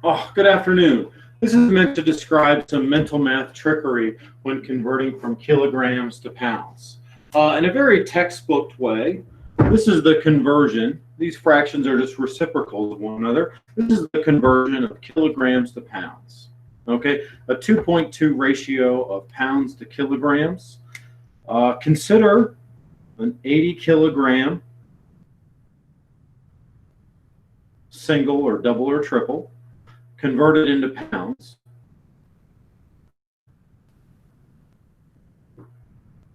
Oh, good afternoon. This is meant to describe some mental math trickery when converting from kilograms to pounds. In a very textbook way, this is the conversion. These fractions are just reciprocals of one another. This is the conversion of kilograms to pounds. Okay, a 2.2 ratio of pounds to kilograms. Consider an 80 kilogram single or double or triple converted into pounds.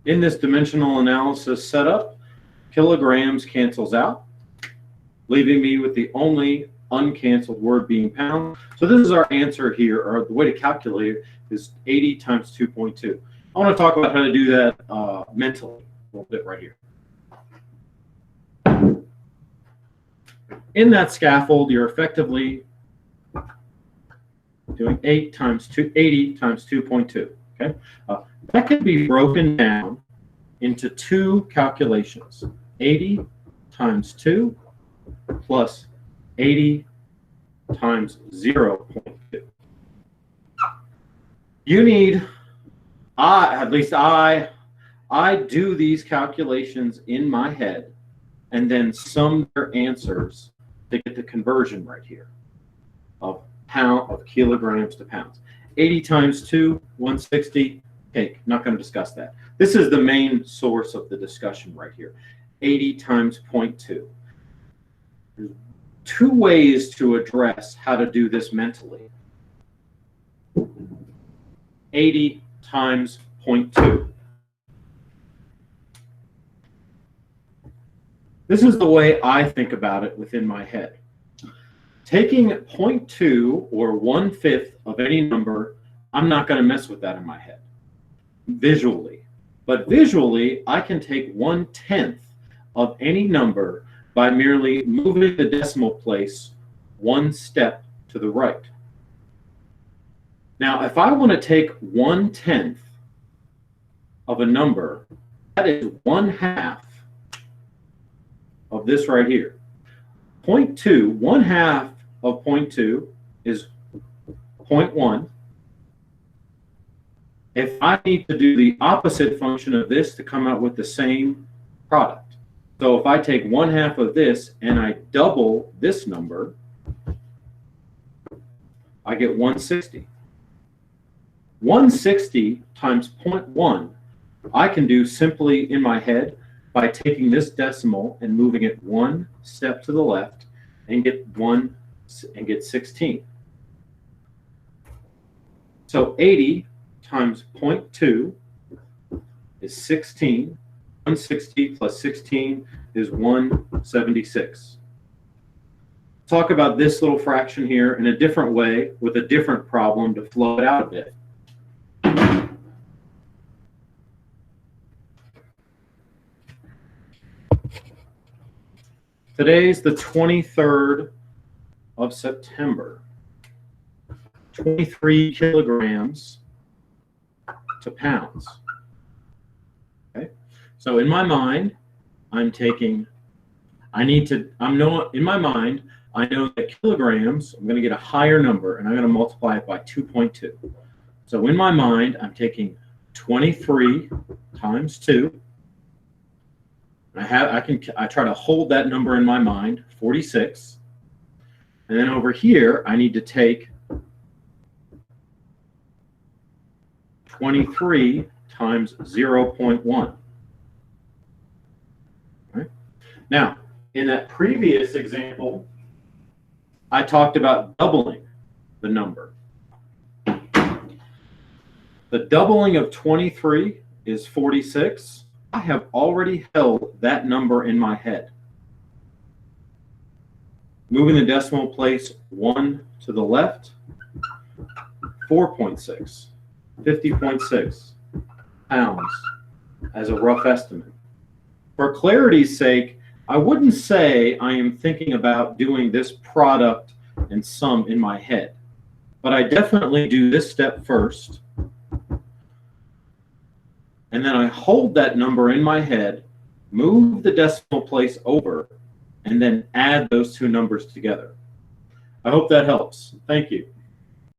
In this dimensional analysis setup, kilograms cancels out, leaving me with the only uncanceled word being pound. So this is our answer here, or the way to calculate it is 80 times 2.2. I want to talk about how to do that mentally a little bit right here. In that scaffold, you're effectively doing 80 times 2.2. Okay, that can be broken down into two calculations: 80 times 2 plus 80 times 0.2. You need, at least I do these calculations in my head and then sum their answers to get the conversion right here of kilograms to pounds. 80 times 2, 160. Okay, not going to discuss that. This is the main source of the discussion right here. 80 times 0.2. There's two ways to address how to do this mentally. 80 times 0.2. This is the way I think about it within my head. Taking 0.2 or 1/5 of any number, I'm not going to mess with that in my head visually. But visually, I can take 1/10 of any number by merely moving the decimal place one step to the right. Now, if I want to take 1/10 of a number, that is 1/2 of this right here. 0.2, 1/2 of 0.2 is 0.1. If I need to do the opposite function of this to come out with the same product. So if I take 1/2 of this and I double this number, I get 160. 160 times 0.1, I can do simply in my head by taking this decimal and moving it one step to the left and get 16. So 80 times 0.2 is 16. 160 plus 16 is 176. Talk about this little fraction here in a different way with a different problem to flow it out a bit. Today's the 23rd of September. 23 kilograms to pounds. Okay, so in my mind, in my mind, I know that kilograms, I'm going to get a higher number, and I'm going to multiply it by 2.2. So in my mind, I'm taking 23 times 2. I try to hold that number in my mind, 46. And then over here, I need to take 23 times 0.1. Right? Now, in that previous example, I talked about doubling the number. The doubling of 23 is 46. I have already held that number in my head. Moving the decimal place one to the left, 4.6, 50.6 pounds as a rough estimate. For clarity's sake, I wouldn't say I am thinking about doing this product and sum in my head, but I definitely do this step first. And then I hold that number in my head, move the decimal place over, and then add those two numbers together. I hope that helps. Thank you.